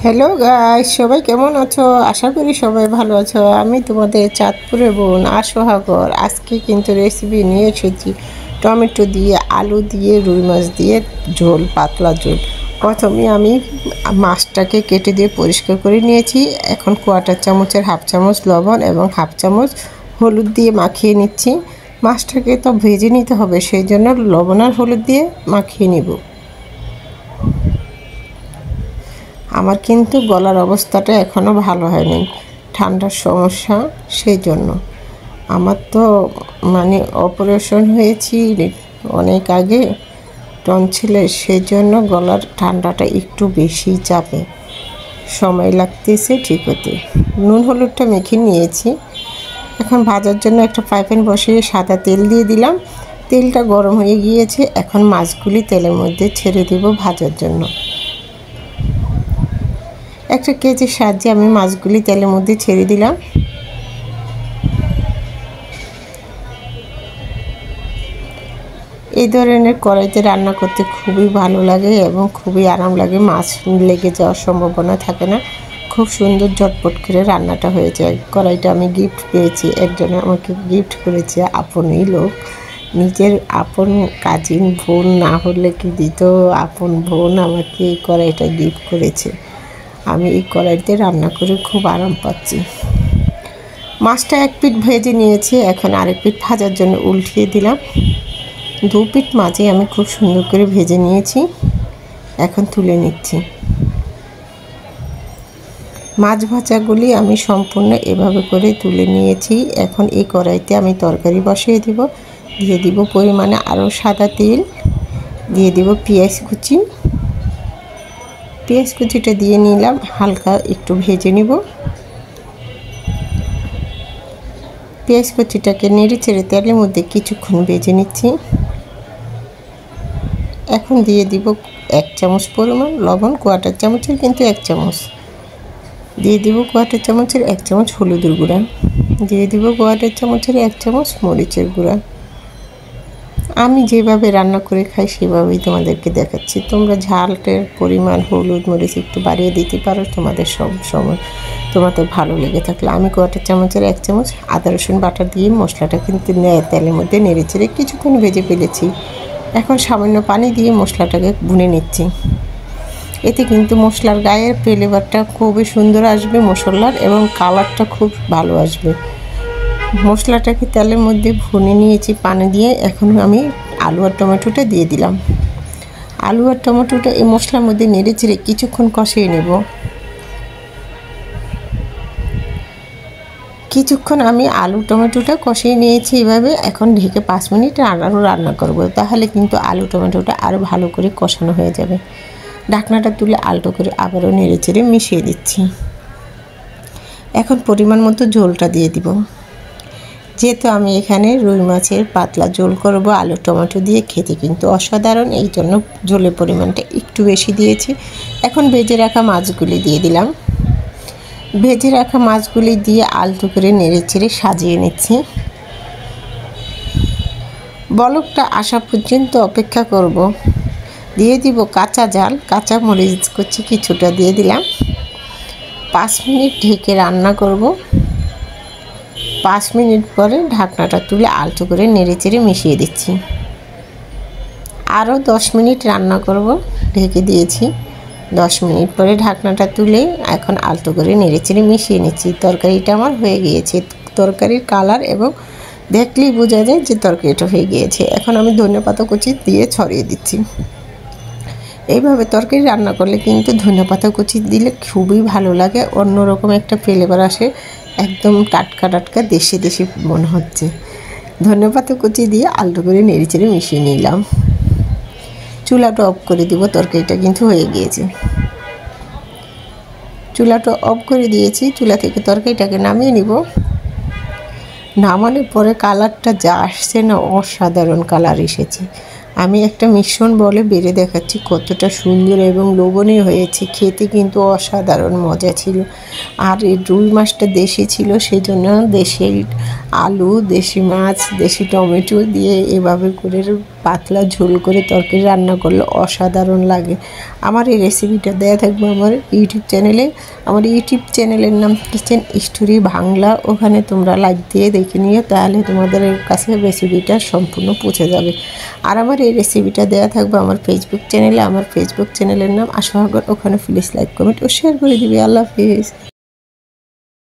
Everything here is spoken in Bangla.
হ্যালো গাইস, সবাই কেমন আছো? আশা করি সবাই ভালো আছো। আমি তোমাদের চাঁদপুরের বোন সোহাগর। আজকে কিন্তু রেসিপি নিয়ে এসেছি টমেটো দিয়ে, আলু দিয়ে, রুই মাছ দিয়ে ঝোল, পাতলা ঝোল। প্রথমে আমি মাছটাকে কেটে দিয়ে পরিষ্কার করে নিয়েছি। এখন কোয়াটার চামচের হাফ চামচ লবণ এবং হাফ চামচ হলুদ দিয়ে মাখিয়ে নিচ্ছি। মাছটাকে তো ভেজে নিতে হবে, সেই জন্য লবণ আর হলুদ দিয়ে মাখিয়ে নিব। আমার কিন্তু গলার অবস্থাটা এখনও ভালো হয়নি, ঠান্ডার সমস্যা, সেই জন্য। আমার তো অপারেশন হয়েছি অনেক আগে টনসিলের, সেই জন্য গলার ঠান্ডাটা একটু বেশি চাপে, সময় লাগতেছে ঠিক হতে। নুন হলুদটা মেখে নিয়েছি। এখন ভাজার জন্য একটা ফ্রাই প্যান বসিয়ে সাদা তেল দিয়ে দিলাম। তেলটা গরম হয়ে গিয়েছে, এখন মাছগুলি তেলের মধ্যে ছেড়ে দেব ভাজার জন্য। একটা কেজির সাহায্যে আমি মাছগুলি তেলের মধ্যে ছেড়ে দিলাম। এই ধরনের কড়াইতে রান্না করতে খুবই ভালো লাগে এবং খুবই আরাম লাগে, মাছ লেগে যাওয়ার সম্ভাবনা থাকে না। খুব সুন্দর ঝটপট করে রান্নাটা হয়ে যায়। কড়াইটা আমি গিফট পেয়েছি, একজনে আমাকে গিফট করেছে, আপনই লোক, নিজের আপন কাজিন বোন না হলে কি দিত, আপন বোন আমাকে এই কড়াইটা গিফট করেছে। আমি এই কড়াইতে রান্না করে খুব আরাম পাচ্ছি। মাছটা এক পিঠ ভেজে নিয়েছি, এখন আরেক পিঠ ভাজার জন্য উল্টিয়ে দিলাম। দু পিঠ মাছই আমি খুব সুন্দর করে ভেজে নিয়েছি, এখন তুলে নিচ্ছি। মাছ ভাজাগুলি আমি সম্পূর্ণ এভাবে করে তুলে নিয়েছি। এখন এই কড়াইতে আমি তরকারি বসিয়ে দিব। দিয়ে দিব পরিমাণে আরও সাদা তেল, দিয়ে দিব পেঁয়াজ কুচি। পেঁয়াজ কুচিটা দিয়ে নিলাম, হালকা একটু ভেজে নিব। পেঁয়াজ কুচিটাকে নেড়ে চেড়ে তেলের মধ্যে কিছুক্ষণ ভেজে নিচ্ছি। এখন দিয়ে দিব 1 চামচ পরিমাণ লবণ, কোয়াটার চামচের কিন্তু 1 চামচ। দিয়ে দিব কোয়াটার চামচের 1 চামচ হলুদের গুঁড়া। দিয়ে দিব কোয়াটার চামচের 1 চামচ মরিচের গুঁড়া। আমি যেভাবে রান্না করে খাই সেভাবেই তোমাদেরকে দেখাচ্ছি। তোমরা ঝালটের পরিমাণ হলুদ মরিচ একটু বাড়িয়ে দিতে পারো তোমাদের সব সময়, তোমাদের ভালো লেগে থাকলে। আমি কোয়াটার চামচের 1 চামচ আদা রসুন বাটা দিয়ে মশলাটা কিন্তু তেলের মধ্যে নেড়ে চেড়ে কিছুক্ষণ ভেজে ফেলেছি। এখন সামান্য পানি দিয়ে মশলাটাকে ভুনে নিচ্ছি। এতে কিন্তু মশলার গায়ের ফ্লেভারটা খুবই সুন্দর আসবে মশলার, এবং কালারটা খুব ভালো আসবে। মশলাটাকে তেলের মধ্যে ভুনে নিয়েছি পানি দিয়ে। এখন আমি আলু আর টমেটোটা দিয়ে দিলাম। আলু আর টমেটোটা এই মশলার মধ্যে নেড়ে চেড়ে কিছুক্ষণ কষিয়ে নেব। কিছুক্ষণ আমি আলু টমেটোটা কষিয়ে নিয়েছি এভাবে। এখন ঢেকে 5 মিনিট আরও রান্না করব, তাহলে কিন্তু আলু টমেটোটা আরও ভালো করে কষানো হয়ে যাবে। ঢাকনাটা তুলে আলটো করে আবারও নেড়ে চেড়ে মিশিয়ে দিচ্ছি। এখন পরিমাণ মতো ঝোলটা দিয়ে দিব। যেহেতু আমি এখানে রুই মাছের পাতলা ঝোল করব আলু টমেটো দিয়ে, খেতে কিন্তু অসাধারণ, এই জন্য ঝোলের পরিমাণটা একটু বেশি দিয়েছি। এখন ভেজে রাখা মাছগুলি দিয়ে দিলাম। ভেজে রাখা মাছগুলি দিয়ে আলতো করে নেড়ে চেড়ে সাজিয়ে নিচ্ছি। বলকটা আসা পর্যন্ত অপেক্ষা করব। দিয়ে দিব কাঁচা ঝাল, কাঁচা মরিচ কুচি কিছুটা দিয়ে দিলাম। 5 মিনিট ঢেকে রান্না করব। 5 মিনিট পরে ঢাকনাটা তুলে আলতো করে নেড়ে চেড়ে মিশিয়ে দিচ্ছি। আরও 10 মিনিট রান্না করব, ঢেকে দিয়েছি। 10 মিনিট পরে ঢাকনাটা তুলে এখন আলতো করে নেড়ে চেড়ে মিশিয়ে নিচ্ছি। তরকারিটা আমার হয়ে গিয়েছে। তরকারির কালার এবং দেখলেই বোঝা যায় যে তরকারিটা হয়ে গিয়েছে। এখন আমি ধনেপাতা কুচি দিয়ে ছড়িয়ে দিচ্ছি। এইভাবে তরকারি রান্না করলে কিন্তু ধনেপাতা কুচি দিলে খুবই ভালো লাগে, অন্যরকম একটা ফ্লেভার আসে, একদম টাটকা টাটকা দেশি দেশি মনে হচ্ছে। ধনেপাতা কুচি দিয়ে আলতো করে নেড়ে চেড়ে মিশিয়ে নিলাম। চুলাটা অফ করে দিব, তরকারিটা কিন্তু হয়ে গিয়েছে। চুলাটা অফ করে দিয়েছি। চুলা থেকে তরকারিটাকে নামিয়ে নিব। নামানোর পরে কালারটা যা আসছে না, অসাধারণ কালার এসেছে। আমি একটা মিশ্রণ বলে বেড়ে দেখাচ্ছি কতটা সুন্দর এবং লোভনীয় হয়েছে। খেতে কিন্তু অসাধারণ মজা ছিল। আর এই রুই মাছটা দেশি ছিল, সেই জন্য দেশি আলু, দেশি মাছ, দেশি টমেটো দিয়ে এভাবে করে পাতলা ঝোল করে তরকারি রান্না করলে অসাধারণ লাগে। আমার এই রেসিপিটা দেয়া থাকবে আমার ইউটিউব চ্যানেলে। আমার ইউটিউব চ্যানেলের নাম কিচেন স্টোরি বাংলা। ওখানে তোমরা লাইক দিয়ে দেখে নিও, তাহলে তোমাদের কাছে রেসিপিটা সম্পূর্ণ পৌঁছে যাবে। আর আমার এই রেসিপিটা দেয়া থাকবে আমার ফেসবুক চ্যানেলে। আমার ফেসবুক চ্যানেলের নাম আশাগর। ওখানে প্লিজ লাইক কমেন্ট ও শেয়ার করে দিবে। আল্লাহ হাফিজ।